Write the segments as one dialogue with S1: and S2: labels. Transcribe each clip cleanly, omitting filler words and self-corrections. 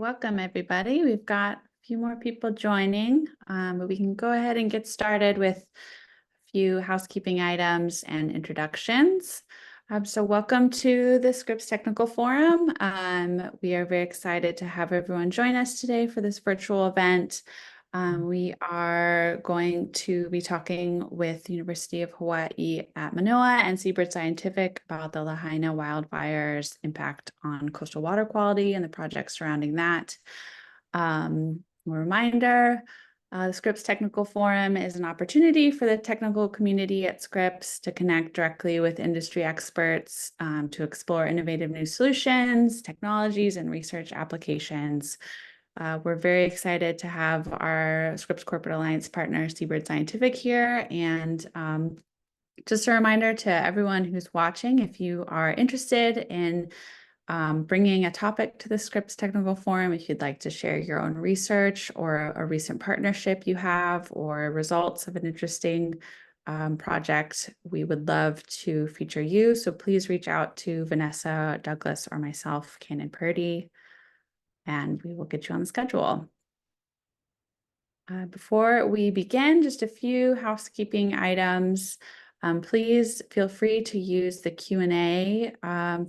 S1: welcome everybody. We've got a few more people joining, but we can go ahead and get started with a few housekeeping items and introductions. So welcome to the Scripps Technical Forum. We are very excited to have everyone join us today for this virtual event. We are going to be talking with the University of Hawai'i at Manoa and Seabird Scientific about the Lahaina Wildfire's impact on coastal water quality and the projects surrounding that. A reminder, the Scripps Technical Forum is an opportunity for the technical community at Scripps to connect directly with industry experts to explore innovative new solutions, technologies, and research applications. We're very excited to have our Scripps Corporate Alliance partner, Seabird Scientific, here. And just a reminder to everyone who's watching, if you are interested in bringing a topic to the Scripps Technical Forum, if you'd like to share your own research or a recent partnership you have or results of an interesting project, we would love to feature you. So please reach out to Vanessa, Douglas, or myself, Cannon Purdy, and we will get you on the schedule. Before we begin, just a few housekeeping items. Please feel free to use the Q&A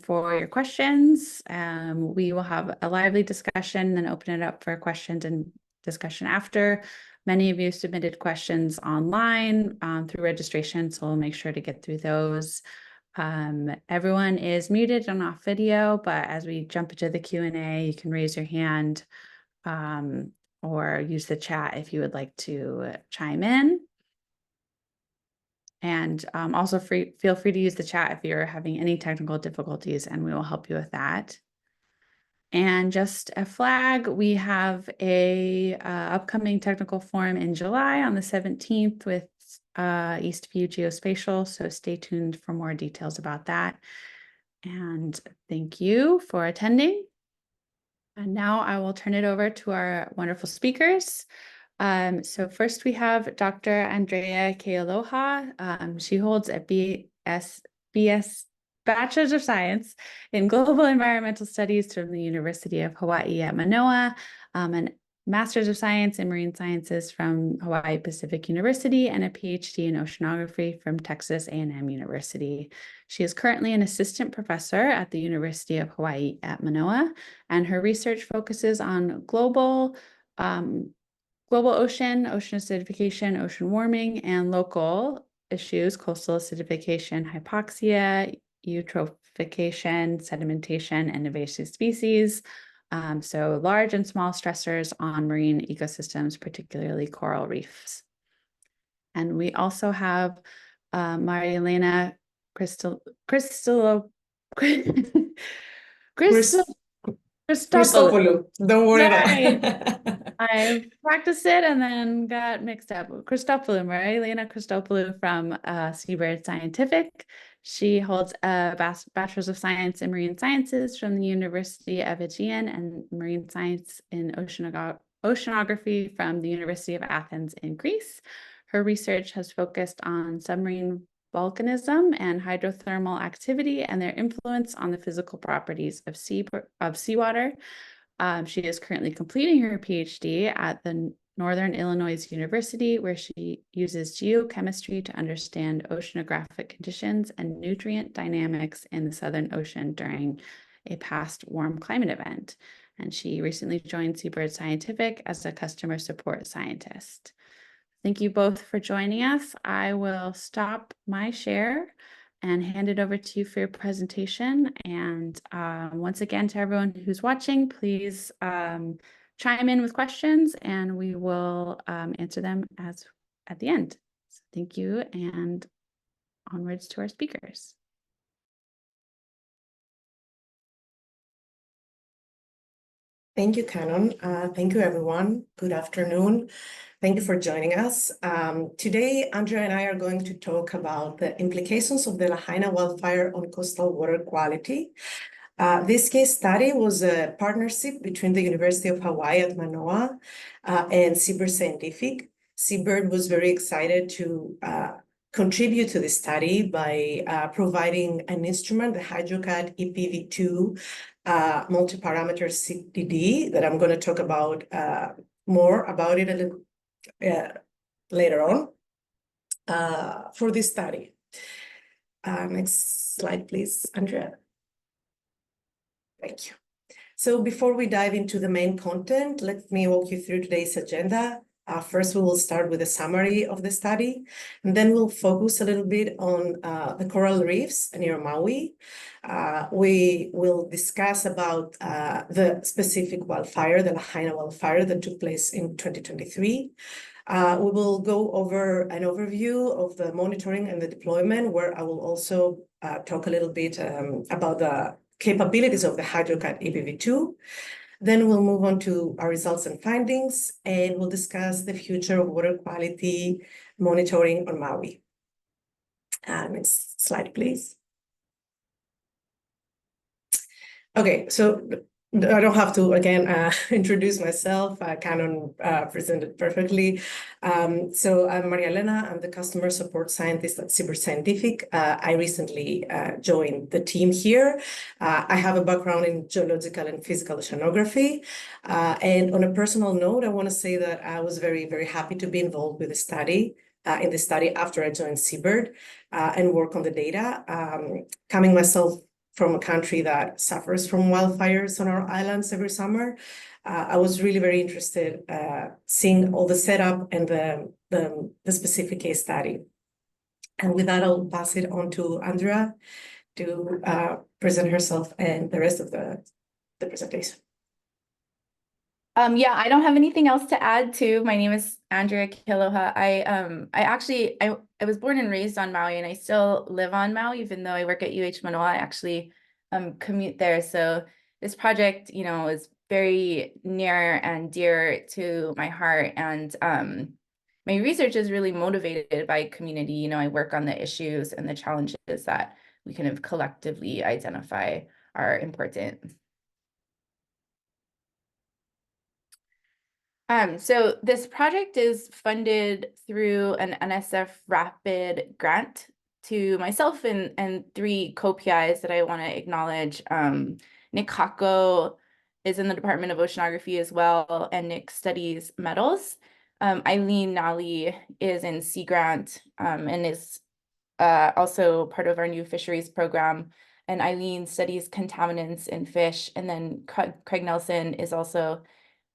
S1: for your questions. We will have a lively discussion, then open it up for questions and discussion after. Many of you submitted questions online through registration, so we'll make sure to get through those. Everyone is muted and off video, but as we jump into the Q&A, you can raise your hand or use the chat if you would like to chime in. And also feel free to use the chat if you're having any technical difficulties, and we will help you with that. And just a flag, we have a upcoming technical forum in July on the 17th with Eastview Geospatial, so stay tuned for more details about that. And thank you for attending. And now I will turn it over to our wonderful speakers. So first we have Dr. Andrea Kealoha. She holds a BS Bachelor's of Science in Global Environmental Studies from the University of Hawai'i at Manoa, and Master's of Science in Marine Sciences from Hawaii Pacific University, and a PhD in Oceanography from Texas A&M University. She is currently an assistant professor at the University of Hawai'i at Manoa, and her research focuses on global ocean acidification, ocean warming, and local issues, coastal acidification, hypoxia, eutrophication, sedimentation, and invasive species. So large and small stressors on marine ecosystems, particularly coral reefs. And we also have Marielena Christopoulou.
S2: Don't worry about
S1: it. I practiced it and then got mixed up. Christopoulou, Marielena Christopoulou from Seabird Scientific. She holds a Bachelor's of Science in Marine Sciences from the University of Aegean and Marine Science in Oceanography from the University of Athens in Greece. Her research has focused on submarine volcanism and hydrothermal activity and their influence on the physical properties of seawater. She is currently completing her PhD at the Northern Illinois University, where she uses geochemistry to understand oceanographic conditions and nutrient dynamics in the Southern Ocean during a past warm climate event. And she recently joined Seabird Scientific as a customer support scientist. Thank you both for joining us. I will stop my share and hand it over to you for your presentation. And once again, to everyone who's watching, please chime in with questions and we will answer them at the end. So thank you, and onwards to our speakers.
S2: Thank you, Cannon. Thank you, everyone. Good afternoon. Thank you for joining us. Today, Andrea and I are going to talk about the implications of the Lahaina wildfire on coastal water quality. This case study was a partnership between the University of Hawaii at Manoa and Seabird Scientific. Seabird was very excited to contribute to the study by providing an instrument, the HydroCAD EPV2 multi-parameter CDD, that I'm going to talk about more about it a little later on for this study. Next slide, please, Andrea. Thank you. So before we dive into the main content, let me walk you through today's agenda. First, we will start with a summary of the study, and then we'll focus a little bit on the coral reefs near Maui. We will discuss about the specific wildfire, the Lahaina Wildfire that took place in 2023. We will go over an overview of the monitoring and the deployment, where I will also talk a little bit about the capabilities of the HydroCAD EPV2. Then we'll move on to our results and findings, and we'll discuss the future of water quality monitoring on Maui. Next slide, please. Okay, so I don't have to, again, introduce myself. Canon presented perfectly. So I'm Maria Elena. I'm the customer support scientist at Scripps Scientific. I recently joined the team here. I have a background in geological and physical oceanography. And on a personal note, I want to say that I was very, very happy to be involved with the study. In the study after I joined Seabird and work on the data. Coming myself from a country that suffers from wildfires on our islands every summer, I was really very interested seeing all the setup and the specific case study. And with that, I'll pass it on to Andrea to present herself and the rest of the presentation.
S3: Yeah, I don't have anything else to add to. My name is Andrea Kiloha. I was born and raised on Maui, and I still live on Maui, even though I work at UH Manoa. I actually commute there. So this project, is very near and dear to my heart. And my research is really motivated by community. I work on the issues and the challenges that we kind of collectively identify are important. So this project is funded through an NSF Rapid grant to myself and 3 co-PIs that I want to acknowledge. Nick Hako is in the Department of Oceanography as well, and Nick studies metals. Eileen Nally is in Sea Grant and is also part of our new fisheries program. And Eileen studies contaminants in fish. And then Craig Nelson is also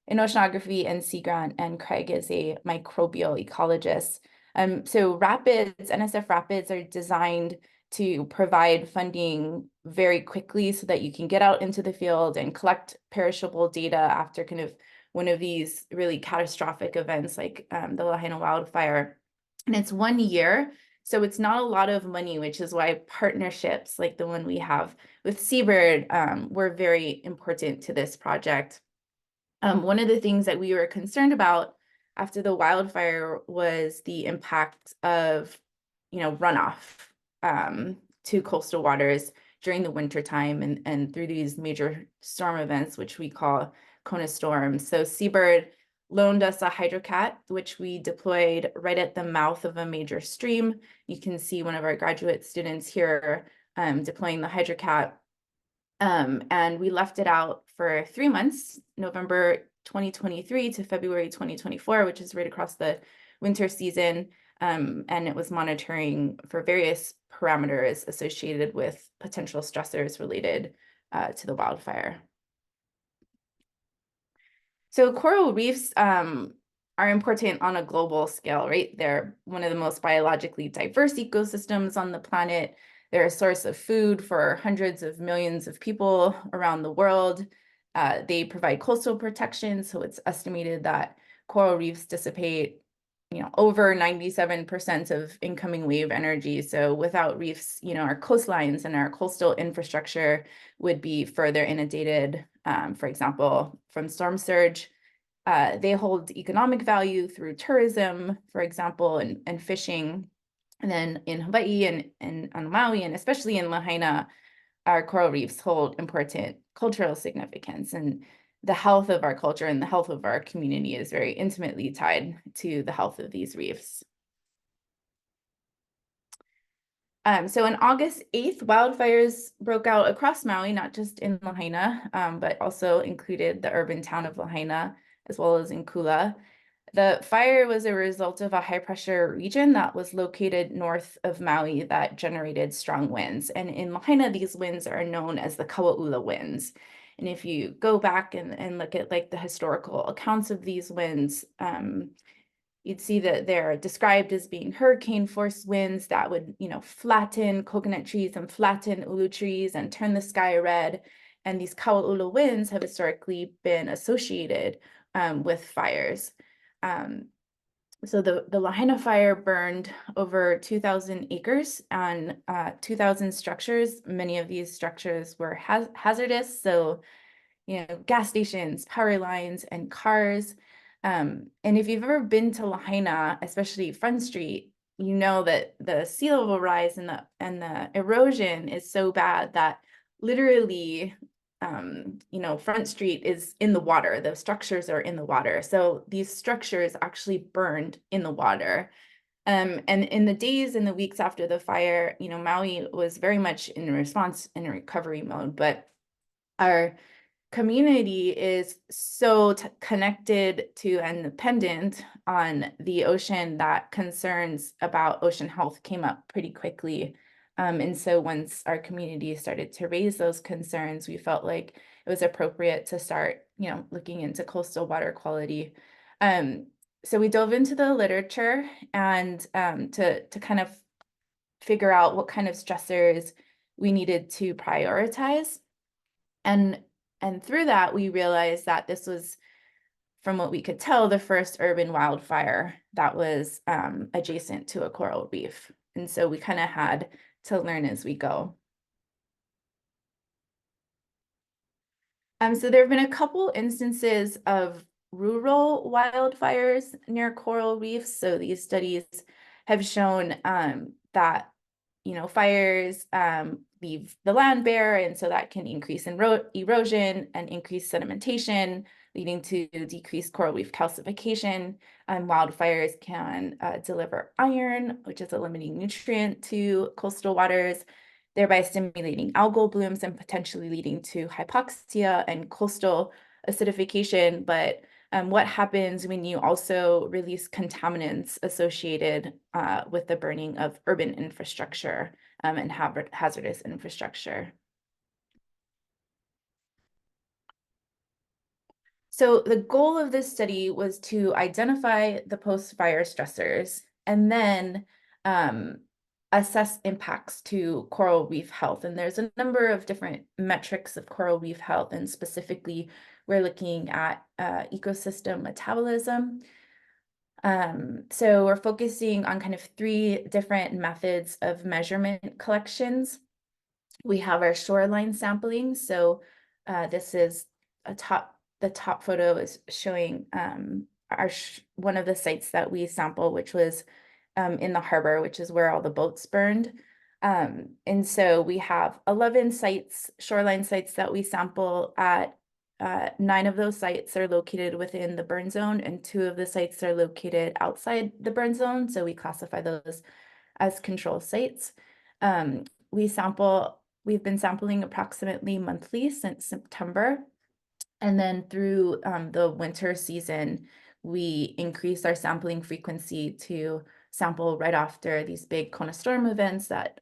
S3: in oceanography and Sea Grant, and Craig is a microbial ecologist. So NSF Rapids are designed to provide funding very quickly so that you can get out into the field and collect perishable data after kind of one of these really catastrophic events like the Lahaina Wildfire. And it's 1 year, so it's not a lot of money, which is why partnerships like the one we have with Seabird were very important to this project. One of the things that we were concerned about after the wildfire was the impact of, runoff to coastal waters during the wintertime and through these major storm events, which we call Kona storms. So Seabird loaned us a HydroCAT, which we deployed right at the mouth of a major stream. You can see one of our graduate students here deploying the HydroCAT. And we left it out for 3 months, November 2023 to February 2024, which is right across the winter season. And it was monitoring for various parameters associated with potential stressors related to the wildfire. So coral reefs are important on a global scale, right? They're one of the most biologically diverse ecosystems on the planet. They're a source of food for hundreds of millions of people around the world. They provide coastal protection, so it's estimated that coral reefs dissipate, over 97% of incoming wave energy. So without reefs, our coastlines and our coastal infrastructure would be further inundated, for example, from storm surge. They hold economic value through tourism, for example, and fishing. And then in Hawaii and on Maui, and especially in Lahaina, our coral reefs hold important cultural significance. And the health of our culture and the health of our community is very intimately tied to the health of these reefs. So on August 8th, wildfires broke out across Maui, not just in Lahaina, but also included the urban town of Lahaina, as well as in Kula. The fire was a result of a high pressure region that was located north of Maui that generated strong winds. And in Lahaina, these winds are known as the Kaua'ula winds. And if you go back and look at like the historical accounts of these winds, you'd see that they're described as being hurricane force winds that would, flatten coconut trees and flatten ulu trees and turn the sky red. And these Kaua'ula winds have historically been associated with fires. So the Lahaina fire burned over 2,000 acres and 2,000 structures. Many of these structures were hazardous. So, gas stations, power lines, and cars. And if you've ever been to Lahaina, especially Front Street, you know that the sea level rise and the erosion is so bad that literally, Front Street is in the water. The structures are in the water. So these structures actually burned in the water. And in the days and the weeks after the fire, Maui was very much in response and recovery mode, but our community is so connected to and dependent on the ocean that concerns about ocean health came up pretty quickly. And so once our community started to raise those concerns, we felt like it was appropriate to start, looking into coastal water quality. So we dove into the literature and to kind of figure out what kind of stressors we needed to prioritize. And through that, we realized that this was, from what we could tell, the first urban wildfire that was adjacent to a coral reef. And so we kind of had to learn as we go. So there have been a couple instances of rural wildfires near coral reefs. So these studies have shown that, fires leave the land bare, and so that can increase erosion and increase sedimentation, leading to decreased coral reef calcification. Wildfires can deliver iron, which is a limiting nutrient to coastal waters, thereby stimulating algal blooms and potentially leading to hypoxia and coastal acidification. But what happens when you also release contaminants associated with the burning of urban infrastructure and hazardous infrastructure? So the goal of this study was to identify the post-fire stressors and then assess impacts to coral reef health. And there's a number of different metrics of coral reef health, and specifically, we're looking at ecosystem metabolism. So we're focusing on kind of 3 different methods of measurement collections. We have our shoreline sampling. So this is the top photo is showing one of the sites that we sample, which was in the harbor, which is where all the boats burned. And so we have 11 sites, shoreline sites that we sample at. 9 of those sites are located within the burn zone, and 2 of the sites are located outside the burn zone. So we classify those as control sites. We've been sampling approximately monthly since September. And then through the winter season, we increased our sampling frequency to sample right after these big Kona storm events that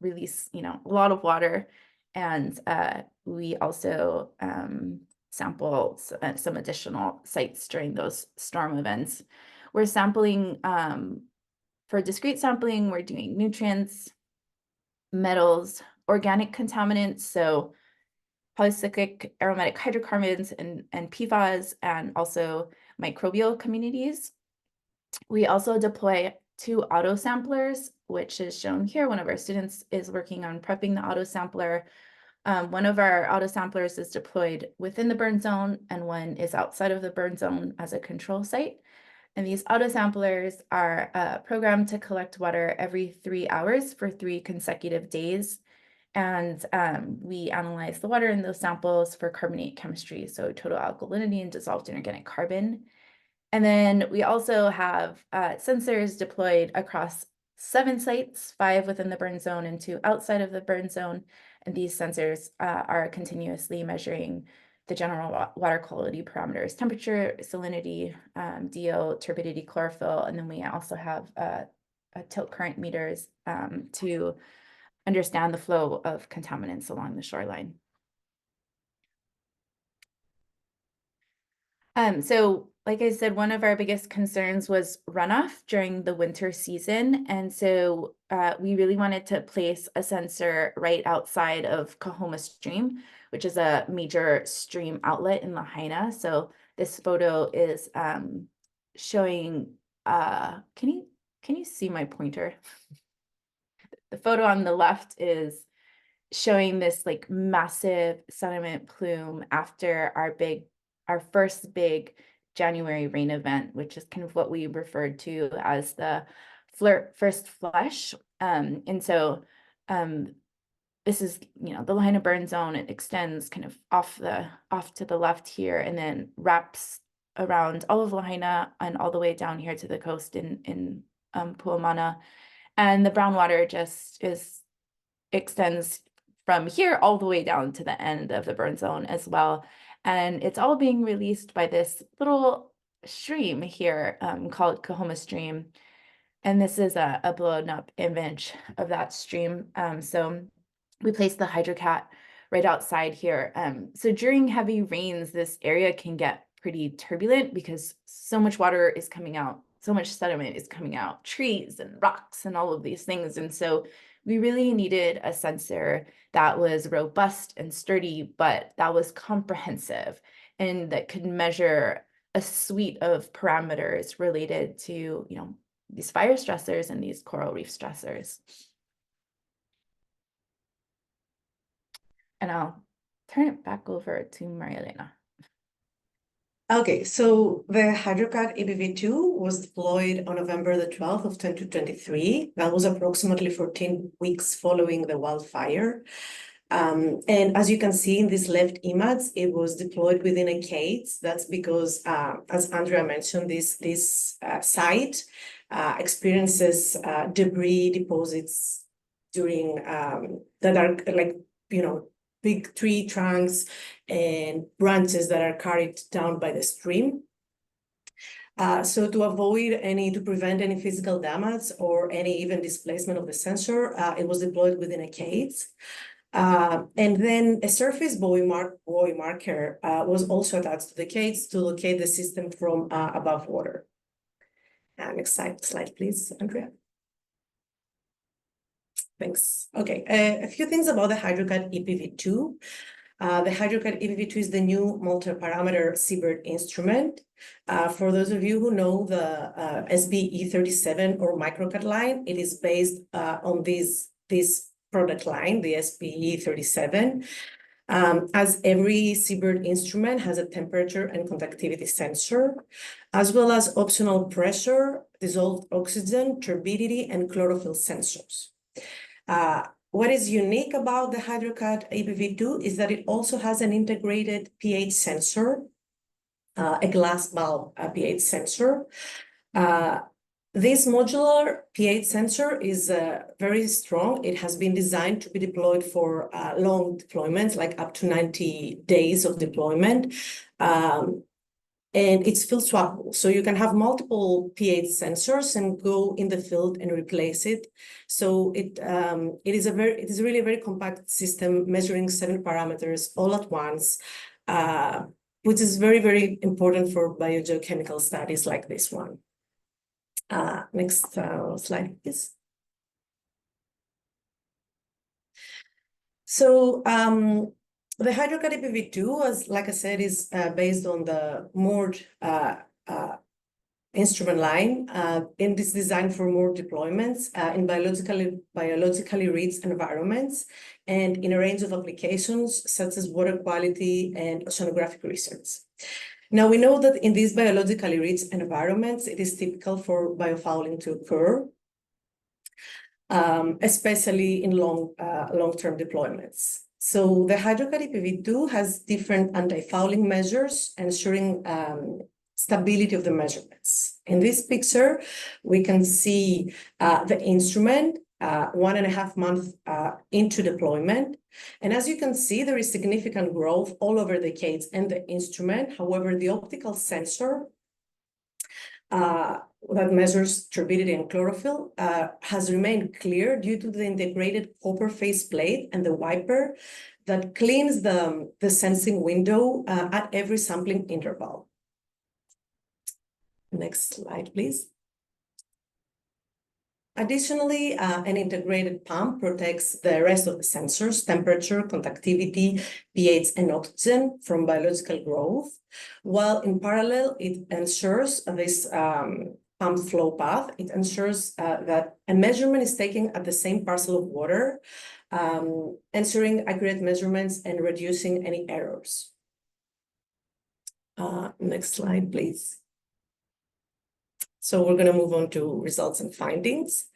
S3: release, a lot of water. And we also sample some additional sites during those storm events. We're sampling, for discrete sampling, we're doing nutrients, metals, organic contaminants, so polycyclic aromatic hydrocarbons and PFAS, and also microbial communities. We also deploy 2 auto samplers, which is shown here. One of our students is working on prepping the auto sampler. One of our auto samplers is deployed within the burn zone, and one is outside of the burn zone as a control site. And these auto samplers are programmed to collect water every 3 hours for 3 consecutive days. And we analyze the water in those samples for carbonate chemistry, so total alkalinity and dissolved inorganic carbon. And then we also have sensors deployed across 7 sites, 5 within the burn zone and 2 outside of the burn zone. And these sensors are continuously measuring the general water quality parameters: temperature, salinity, DO, turbidity, chlorophyll. And then we also have tilt current meters to understand the flow of contaminants along the shoreline. So like I said, one of our biggest concerns was runoff during the winter season. And so we really wanted to place a sensor right outside of Kahoma Stream, which is a major stream outlet in Lahaina. So this photo is showing, can you see my pointer? The photo on the left is showing this like massive sediment plume after our first big January rain event, which is kind of what we referred to as the first flush. And so this is, the Lahaina burn zone. It extends kind of off to the left here, and then wraps around all of Lahaina and all the way down here to the coast in Puamana. And the brown water just extends from here all the way down to the end of the burn zone as well. And it's all being released by this little stream here called Kahoma Stream. And this is a blown up image of that stream. So we placed the hydrocat right outside here. So during heavy rains, this area can get pretty turbulent because so much water is coming out, so much sediment is coming out, trees and rocks and all of these things. And so we really needed a sensor that was robust and sturdy, but that was comprehensive and that could measure a suite of parameters related to, these fire stressors and these coral reef stressors. And I'll turn it back over to Maria Elena.
S2: Okay, so the HydroCat EBV2 was deployed on November the 12th of 2023. That was approximately 14 weeks following the wildfire. And as you can see in this left image, it was deployed within a cage. That's because, as Andrea mentioned, this site experiences debris deposits during that are like, big tree trunks and branches that are carried down by the stream. So to prevent any physical damage or any even displacement of the sensor, it was deployed within a cage. And then a surface buoy marker was also attached to the cage to locate the system from above water. Next slide, please, Andrea. Thanks. Okay, a few things about the HydroCat EPV2. The HydroCat EPV2 is the new multi-parameter seabird instrument. For those of you who know the SBE37 or microcat line, it is based on this product line, the SBE37. As every seabird instrument has a temperature and conductivity sensor, as well as optional pressure, dissolved oxygen, turbidity, and chlorophyll sensors. What is unique about the HydroCat EPV2 is that it also has an integrated pH sensor, a glass bulb pH sensor. This modular pH sensor is very strong. It has been designed to be deployed for long deployments, like up to 90 days of deployment. And it's field swappable. So you can have multiple pH sensors and go in the field and replace it. So it is really a very compact system measuring 7 parameters all at once, which is very, very important for biogeochemical studies like this one. Next slide, please. So the HydroCat EPV2, like I said, is based on the moored instrument line, and it's designed for moored deployments in biologically rich environments and in a range of applications such as water quality and oceanographic research. Now, we know that in these biologically rich environments, it is typical for biofouling to occur, especially in long-term deployments. So the HydroCat EPV2 has different anti-fouling measures, ensuring stability of the measurements. In this picture, we can see the instrument 1.5 months into deployment. And as you can see, there is significant growth all over the cage and the instrument. However, the optical sensor that measures turbidity and chlorophyll has remained clear due to the integrated copper faceplate and the wiper that cleans the sensing window at every sampling interval. Next slide, please. Additionally, an integrated pump protects the rest of the sensors, temperature, conductivity, pH, and oxygen from biological growth, while in parallel, it ensures this pump flow path. It ensures that a measurement is taken at the same parcel of water, ensuring accurate measurements and reducing any errors. Next slide, please. So we're going to move on to results and findings.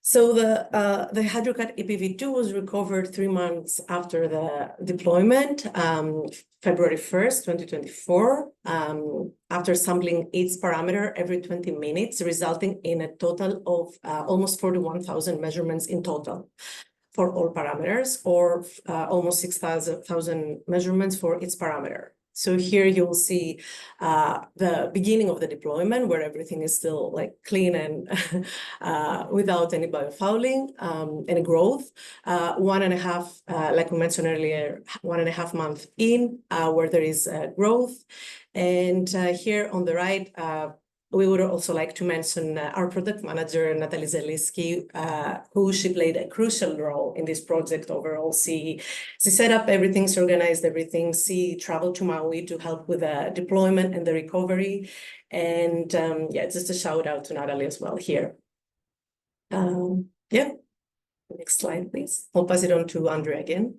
S2: So the HydroCat EPV2 was recovered 3 months after the deployment, February 1st, 2024, after sampling each parameter every 20 minutes, resulting in a total of almost 41,000 measurements in total for all parameters, or almost 6,000 measurements for each parameter. So here you'll see the beginning of the deployment where everything is still like clean and without any biofouling, any growth. 1.5, like we mentioned earlier, 1.5 months in where there is growth. And here on the right, we would also like to mention our product manager, Natalie Zeliski, who she played a crucial role in this project overall. She set up everything, she organized everything. She traveled to Maui to help with the deployment and the recovery. And yeah, just a shout out to Natalie as well here. Yeah, next slide, please. I'll pass it on to Andrea again.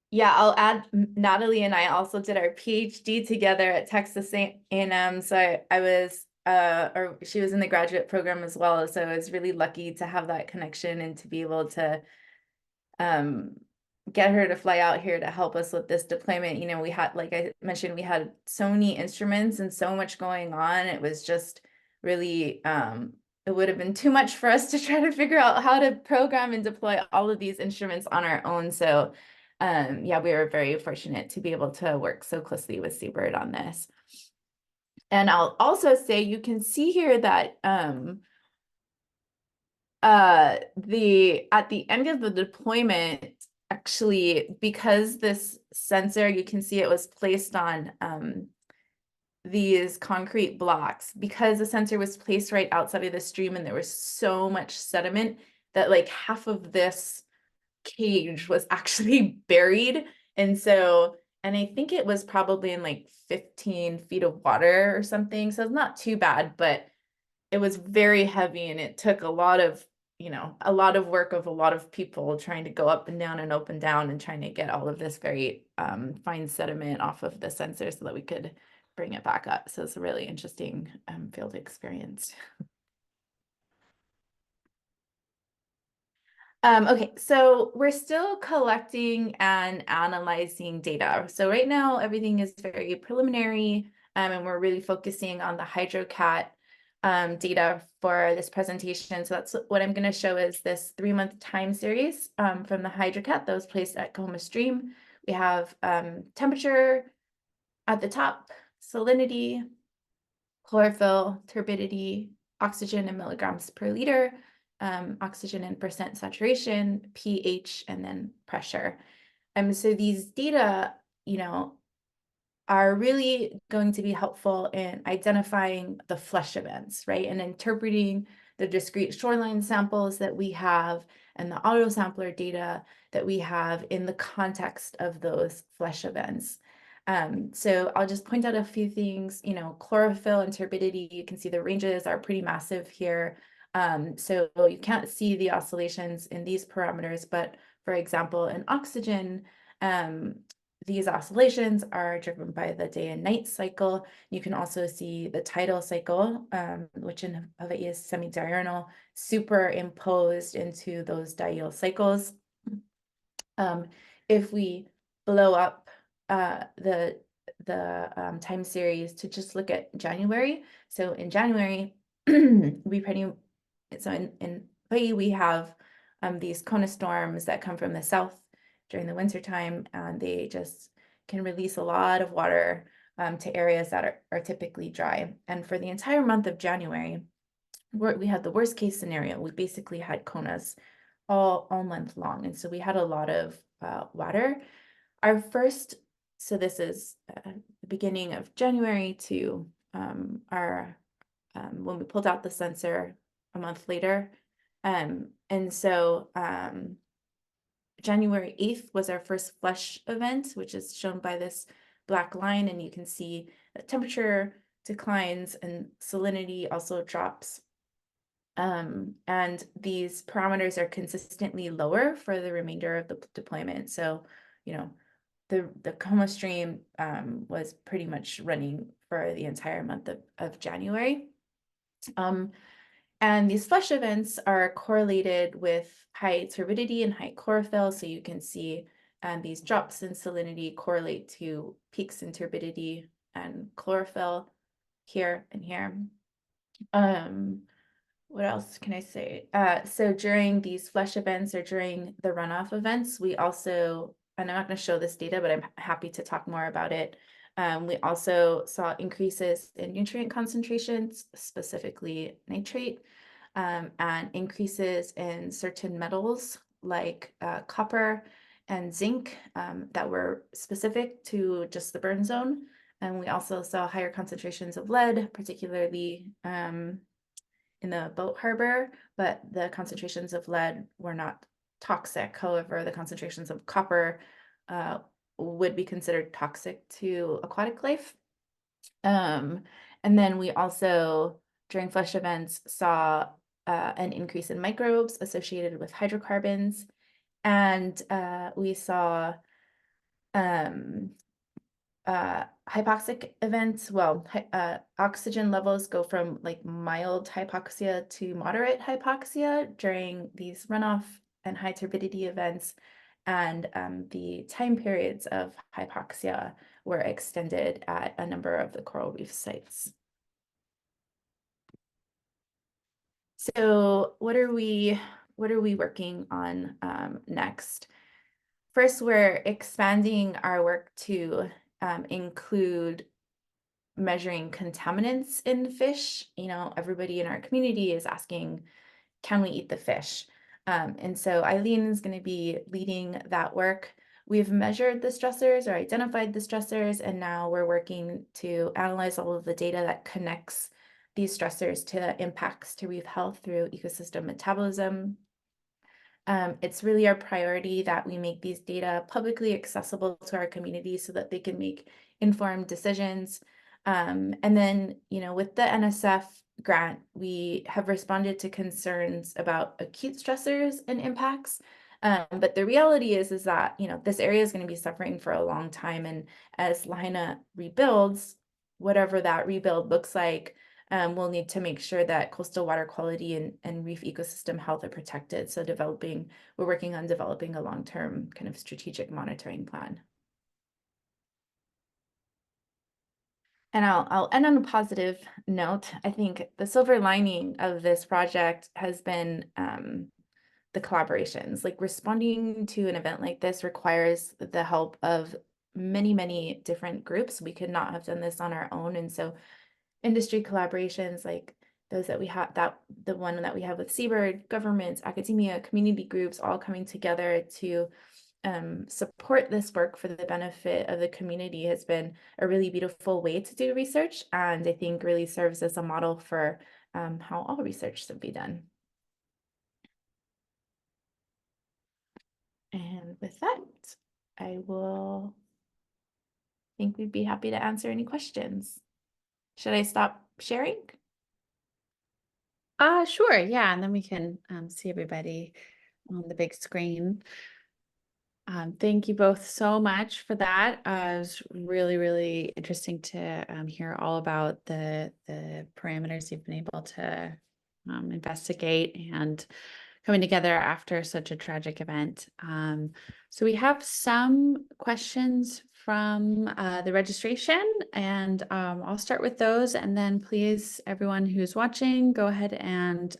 S3: Yeah, I'll add, Natalie and I also did our PhD together at Texas A&M. So I was, or she was in the graduate program as well. So I was really lucky to have that connection and to be able to get her to fly out here to help us with this deployment. You know, we had, like I mentioned, we had so many instruments and so much going on. It was just really, it would have been too much for us to try to figure out how to program and deploy all of these instruments on our own. So yeah, we were very fortunate to be able to work so closely with Seabird on this. And I'll also say, you can see here that at the end of the deployment, actually, because this sensor, you can see it was placed on these concrete blocks, because the sensor was placed right outside of the stream and there was so much sediment that like half of this cage was actually buried. And so, and I think it was probably in like 15 feet of water or something. So it's not too bad, but it was very heavy and it took a lot of, you know, a lot of work of a lot of people trying to go up and down and up and down and trying to get all of this very fine sediment off of the sensor so that we could bring it back up. So it's a really interesting field experience. Okay, so we're still collecting and analyzing data. So right now, everything is very preliminary, and we're really focusing on the HydroCat data for this presentation. So that's what I'm going to show is this 3-month time series from the HydroCat that was placed at Kahoma Stream. We have temperature at the top, salinity, chlorophyll, turbidity, oxygen in milligrams per liter, oxygen in percent saturation, pH, and then pressure. So these data, you know, are really going to be helpful in identifying the flush events, right? And interpreting the discrete shoreline samples that we have and the auto sampler data that we have in the context of those flush events. So I'll just point out a few things, you know, chlorophyll and turbidity, you can see the ranges are pretty massive here. So you can't see the oscillations in these parameters, but for example, in oxygen, these oscillations are driven by the day and night cycle. You can also see the tidal cycle, which in Hawaii is semi-diurnal, superimposed into those diurnal cycles. If we blow up the time series to just look at January. So in January, in Hawaii, we have these Kona storms that come from the south during the winter time, and they just can release a lot of water to areas that are typically dry. And for the entire month of January, we had the worst case scenario. We basically had Konas all month long, and so we had a lot of water. So this is the beginning of January to when we pulled out the sensor a month later. And so January 8th was our first flush event, which is shown by this black line, and you can see that temperature declines and salinity also drops. And these parameters are consistently lower for the remainder of the deployment. So, the Kona stream was pretty much running for the entire month of January. And these flush events are correlated with high turbidity and high chlorophyll. So you can see these drops in salinity correlate to peaks in turbidity and chlorophyll here and here. What else can I say? So during these flush events or during the runoff events, we also, and I'm not going to show this data, but I'm happy to talk more about it. We also saw increases in nutrient concentrations, specifically nitrate, and increases in certain metals like copper and zinc that were specific to just the burn zone. And we also saw higher concentrations of lead, particularly in the boat harbor, but the concentrations of lead were not toxic. However, the concentrations of copper would be considered toxic to aquatic life. And then we also, during flush events, saw an increase in microbes associated with hydrocarbons. And we saw hypoxic events. Well, oxygen levels go from like mild hypoxia to moderate hypoxia during these runoff and high turbidity events. And the time periods of hypoxia were extended at a number of the coral reef sites. So what are we working on next? First, we're expanding our work to include measuring contaminants in fish. Everybody in our community is asking, can we eat the fish? And so Eileen is going to be leading that work. We've measured the stressors or identified the stressors, and now we're working to analyze all of the data that connects these stressors to impacts to reef health through ecosystem metabolism. It's really our priority that we make these data publicly accessible to our community so that they can make informed decisions. And then, with the NSF grant, we have responded to concerns about acute stressors and impacts. But the reality is that, this area is going to be suffering for a long time. And as Lahaina rebuilds, whatever that rebuild looks like, we'll need to make sure that coastal water quality and reef ecosystem health are protected. So we're working on developing a long-term kind of strategic monitoring plan. And I'll end on a positive note. I think the silver lining of this project has been the collaborations. Like, responding to an event like this requires the help of many, many different groups. We could not have done this on our own. And so industry collaborations like those that we have, the one that we have with Seabird, governments, academia, community groups, all coming together to support this work for the benefit of the community has been a really beautiful way to do research, and I think really serves as a model for how all research should be done. And with that, I think we'd be happy to answer any questions. Should I stop sharing?
S1: Sure, yeah, and then we can see everybody on the big screen. Thank you both so much for that. It was really, really interesting to hear all about the parameters you've been able to investigate and coming together after such a tragic event. So we have some questions from the registration, and I'll start with those, and then please, everyone who's watching, go ahead and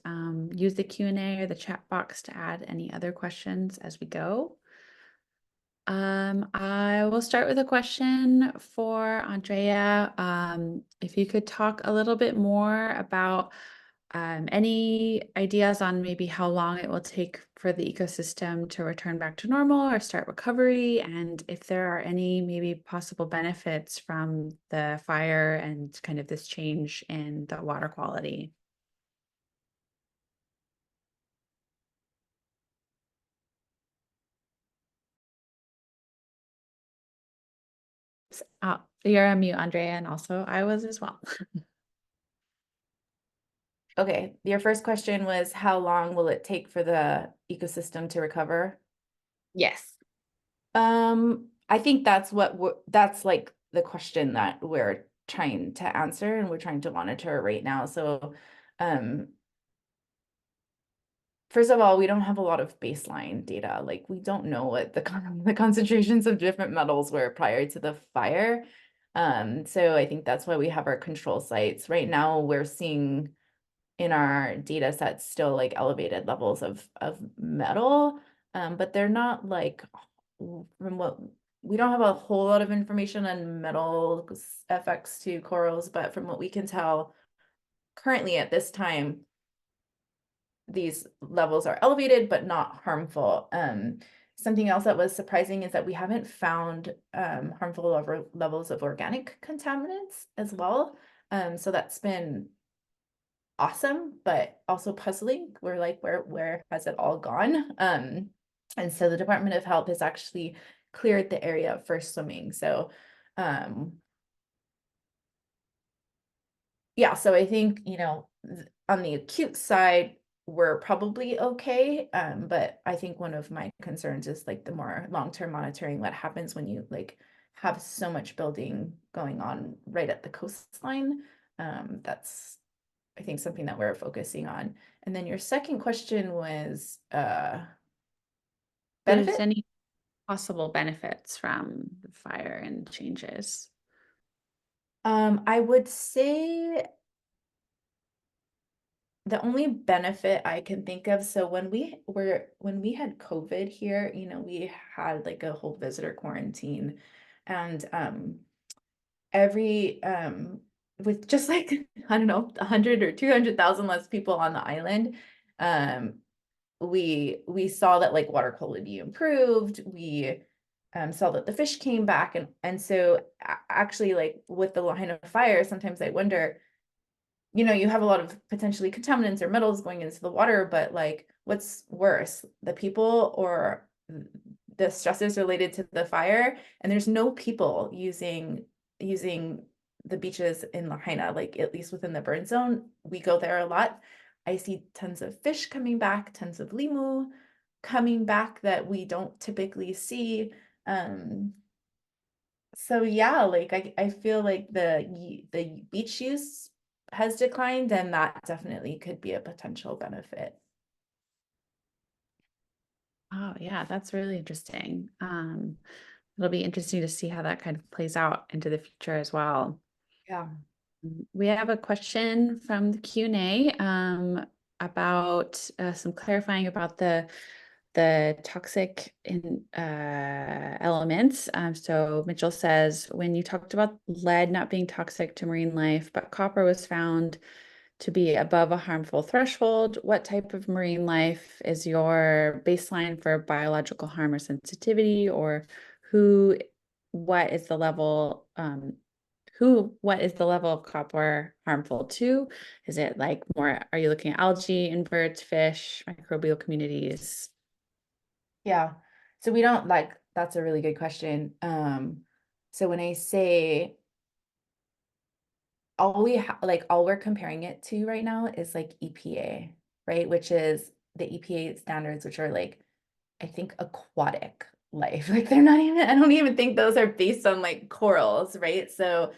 S1: use the Q&A or the chat box to add any other questions as we go. I will start with a question for Andrea. If you could talk a little bit more about any ideas on maybe how long it will take for the ecosystem to return back to normal or start recovery, and if there are any maybe possible benefits from the fire and kind of this change in the water quality. You're on mute, Andrea, and also I was as well.
S3: Okay, your first question was how long will it take for the ecosystem to recover?
S1: Yes.
S3: I think that's that's like the question that we're trying to answer and we're trying to monitor right now. So, first of all, we don't have a lot of baseline data. Like we don't know what the concentrations of different metals were prior to the fire. So I think that's why we have our control sites. Right now, we're seeing in our data sets still like elevated levels of metal, but they're not like from what we don't have a whole lot of information on metal effects to corals, but from what we can tell currently at this time, these levels are elevated but not harmful. Something else that was surprising is that we haven't found harmful levels of organic contaminants as well. So that's been awesome, but also puzzling. We're like, where has it all gone? And so the Department of Health has actually cleared the area for swimming. So yeah, so I think, you know, on the acute side, we're probably okay. But I think one of my concerns is like the more long-term monitoring, what happens when you like have so much building going on right at the coastline. That's, I think, something that we're focusing on. And then your second question was benefit?
S1: Any possible benefits from the fire and changes?
S3: I would say the only benefit I can think of, so when we had COVID here, you know, we had like a whole visitor quarantine, and every with just like I don't know 100 or 200,000 less people on the island, we saw that like water quality improved. We saw that the fish came back, and so actually like with the Lahaina fire, sometimes I wonder, you know, you have a lot of potentially contaminants or metals going into the water, but like what's worse, the people or the stresses related to the fire? And there's no people using the beaches in Lahaina, like at least within the burn zone. We go there a lot. I see tons of fish coming back, tons of limu coming back that we don't typically see. So yeah, like I feel like the beach use has declined, and that definitely could be a potential benefit.
S1: Oh yeah, that's really interesting. It'll be interesting to see how that kind of plays out into the future as well.
S3: Yeah.
S1: We have a question from the Q&A about some clarifying about the toxic elements. So Mitchell says, when you talked about lead not being toxic to marine life, but copper was found to be above a harmful threshold, what type of marine life is your baseline for biological harm or sensitivity, or what is the level of copper harmful to? Is it like more, are you looking at algae, inverts, fish, microbial communities?
S3: Yeah. So we don't like, that's a really good question. So when I say all we're comparing it to right now is like EPA, right? Which is the EPA standards, which are like, I think aquatic life. Like they're not even, I don't even think those are based on like corals, right? So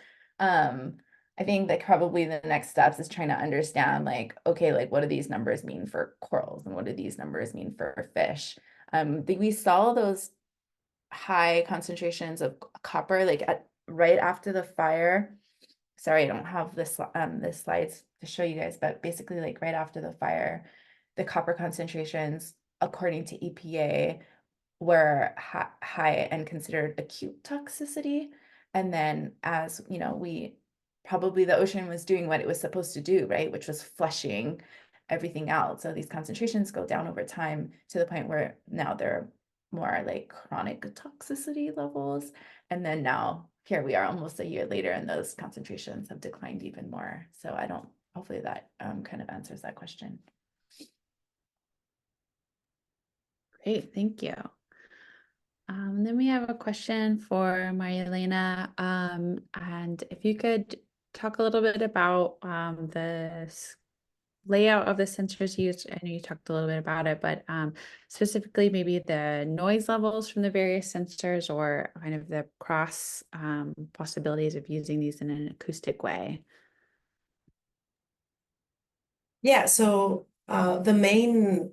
S3: I think like probably the next steps is trying to understand like, okay, like what do these numbers mean for corals and what do these numbers mean for fish? We saw those high concentrations of copper like right after the fire. Sorry, I don't have this this slides to show you guys, but basically like right after the fire, the copper concentrations, according to EPA, were high and considered acute toxicity. And then as you know, probably the ocean was doing what it was supposed to do, right? Which was flushing everything out. So these concentrations go down over time to the point where now they're more like chronic toxicity levels. And then now here we are almost a year later and those concentrations have declined even more. So hopefully that kind of answers that question.
S1: Great, thank you. Then we have a question for Maria Elena. And if you could talk a little bit about the layout of the sensors used. I know you talked a little bit about it, but specifically maybe the noise levels from the various sensors or kind of the cross possibilities of using these in an acoustic way.
S2: Yeah, so the main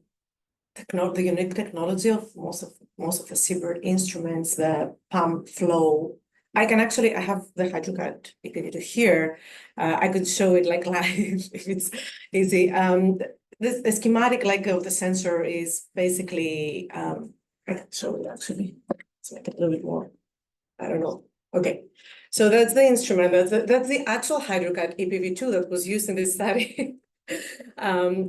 S2: the unique technology of most of the seabird instruments, the pump flow. I have the HydroCAD EPV2 here. I could show it like live if it's easy. The schematic like of the sensor is basically I can show it actually. Let's make it a little bit more. I don't know. Okay, so that's the instrument. That's the actual HydroCAD EPV2 that was used in this study.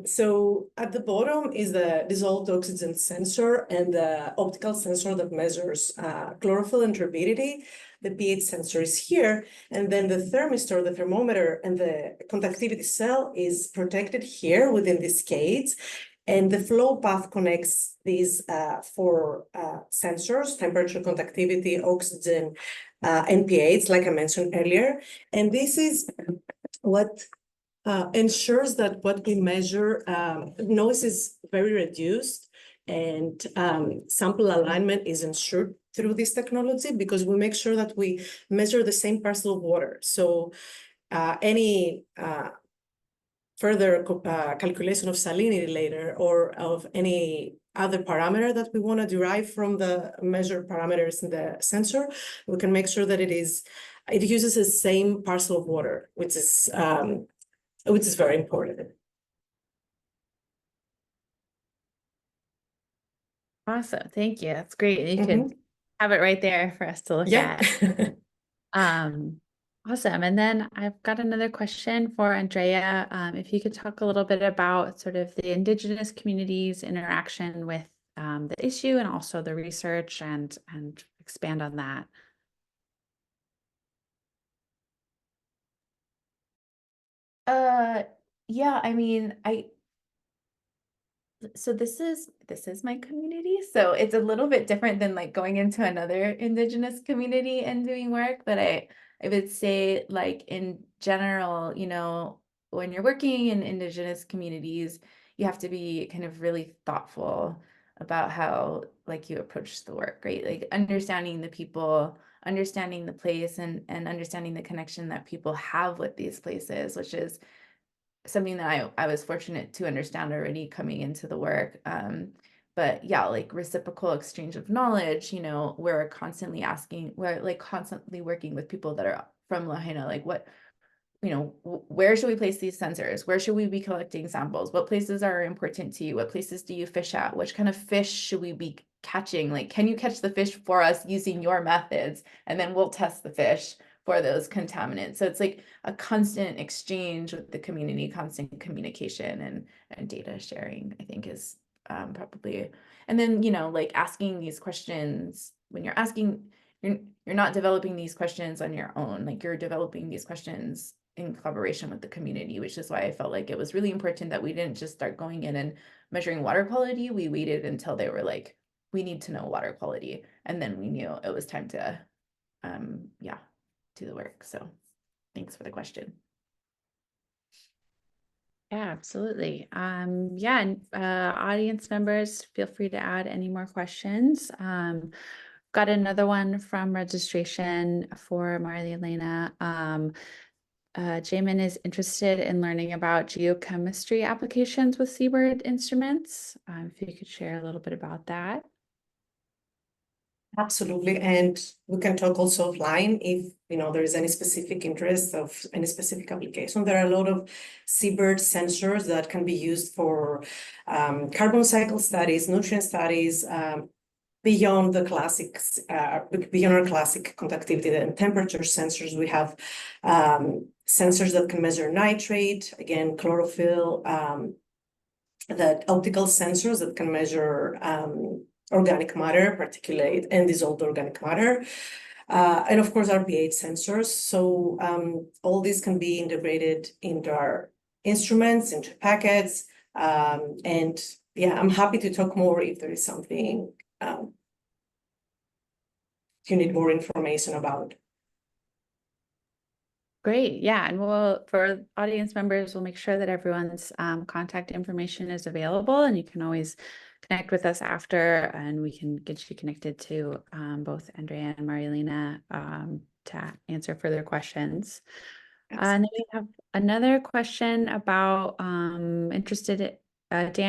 S2: So at the bottom is the dissolved oxygen sensor and the optical sensor that measures chlorophyll and turbidity. The pH sensor is here, and then the thermistor, the thermometer, and the conductivity cell is protected here within these cage. And the flow path connects these four sensors: temperature, conductivity, oxygen, and pH, like I mentioned earlier. And this is what ensures that what we measure, noise is very reduced and sample alignment is ensured through this technology because we make sure that we measure the same parcel of water. So any further calculation of salinity later or of any other parameter that we want to derive from the measured parameters in the sensor, we can make sure that it uses the same parcel of water, which is very important.
S1: Awesome, thank you. That's great. You could have it right there for us to look at. Awesome. And then I've got another question for Andrea. If you could talk a little bit about sort of the Indigenous community's interaction with the issue and also the research and expand on that.
S3: Yeah, I mean, so this is my community, so it's a little bit different than like going into another Indigenous community and doing work, but I would say like in general, you know, when you're working in Indigenous communities, you have to be kind of really thoughtful about how like you approach the work, right? Like understanding the people, understanding the place and understanding the connection that people have with these places, which is something that I was fortunate to understand already coming into the work. But yeah, like reciprocal exchange of knowledge, you know, we're like constantly working with people that are from Lahaina, like what, you know, where should we place these sensors? Where should we be collecting samples? What places are important to you? What places do you fish at? Which kind of fish should we be catching? Like, can you catch the fish for us using your methods? And then we'll test the fish for those contaminants. So it's like a constant exchange with the community, constant communication and data sharing, I think is probably, and then, you know, like asking these questions when you're asking, you're not developing these questions on your own, like you're developing these questions in collaboration with the community, which is why I felt like it was really important that we didn't just start going in and measuring water quality. We waited until they were like, we need to know water quality. And then we knew it was time to, do the work. So thanks for the question.
S1: Yeah, absolutely. And audience members, feel free to add any more questions. Got another one from registration for Maria Elena. Jamin is interested in learning about geochemistry applications with Seabird instruments. If you could share a little bit about that.
S2: Absolutely, and we can talk also offline if there is any specific interest of any specific application. There are a lot of Seabird sensors that can be used for carbon cycle studies, nutrient studies, beyond the classics, beyond our classic conductivity and temperature sensors. We have sensors that can measure nitrate, again, chlorophyll, the optical sensors that can measure organic matter, particulate, and dissolved organic matter. And of course, our pH sensors. So all these can be integrated into our instruments, into packets. And yeah, I'm happy to talk more if there is something you need more information about.
S1: Great. Yeah. And for audience members, we'll make sure that everyone's contact information is available, and you can always connect with us after, and we can get you connected to both Andrea and Marielena to answer further questions. And then we have another question about Dan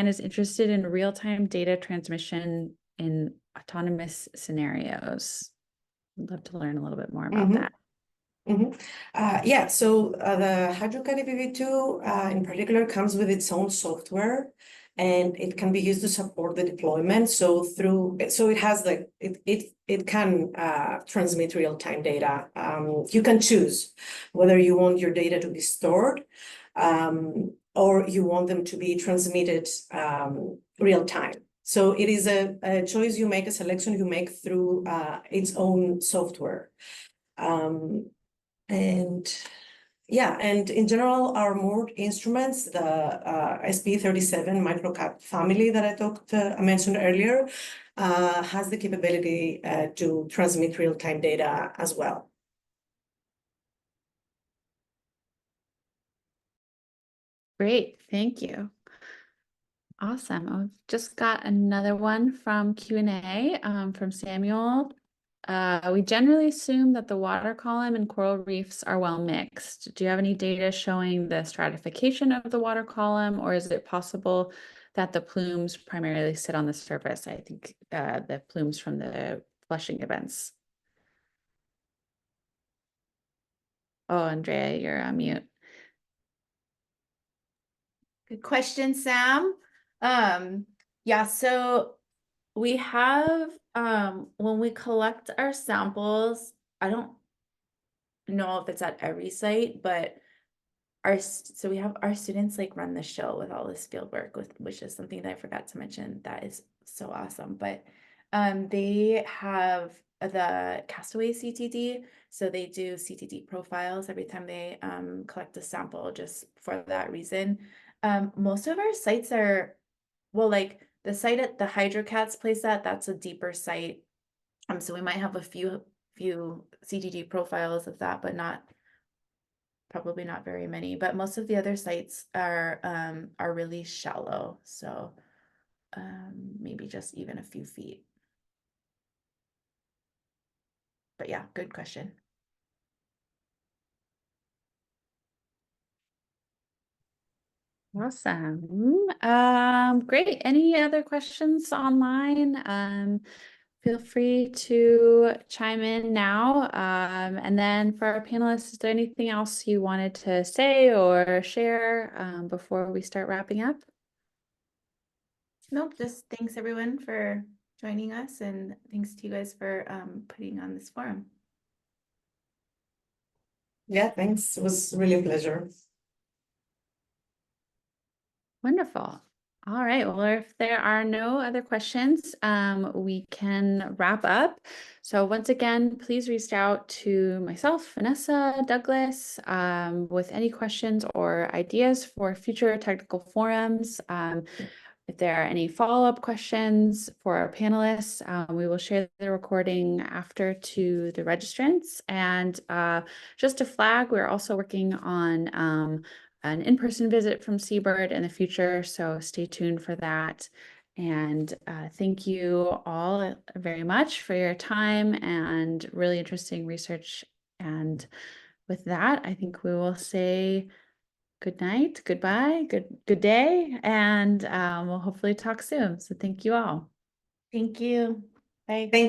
S1: is interested in real-time data transmission in autonomous scenarios. I'd love to learn a little bit more about that.
S2: Yeah, so the HydroCAD EPV2 in particular comes with its own software, and it can be used to support the deployment. So it has it can transmit real-time data. You can choose whether you want your data to be stored or you want them to be transmitted real time. So it is a choice you make, a selection you make through its own software. And in general, our moored instruments, the SP37 microcap family that I mentioned earlier, has the capability to transmit real-time data as well.
S1: Great, thank you. Awesome. I've just got another one from Q&A from Samuel. We generally assume that the water column and coral reefs are well mixed. Do you have any data showing the stratification of the water column, or is it possible that the plumes primarily sit on the surface? I think the plumes from the flushing events. Oh, Andrea, you're on mute.
S3: Good question, Sam. Yeah, so we have when we collect our samples, I don't know if it's at every site, but so we have our students like run the show with all this field work, which is something that I forgot to mention. That is so awesome. But they have the Castaway CTD, so they do CTD profiles every time they collect a sample, just for that reason. Most of our sites are, well, like the site at the HydroCats place that's a deeper site. So we might have a few CTD profiles of that, but probably not very many. But most of the other sites are really shallow. So maybe just even a few feet. But yeah, good question.
S1: Awesome. Great. Any other questions online? Feel free to chime in now. And then for our panelists, is there anything else you wanted to say or share before we start wrapping up?
S3: Nope, just thanks everyone for joining us, and thanks to you guys for putting on this forum.
S2: Yeah, thanks. It was really a pleasure.
S1: Wonderful. All right. Well, if there are no other questions, we can wrap up. So once again, please reach out to myself, Vanessa, Douglas, with any questions or ideas for future technical forums. If there are any follow-up questions for our panelists, we will share the recording after to the registrants. And just to flag, we're also working on an in-person visit from Seabird in the future, so stay tuned for that. And thank you all very much for your time and really interesting research. And with that, I think we will say good night, goodbye, good day, and we'll hopefully talk soon. So thank you all.
S3: Thank you. Bye.
S2: Thank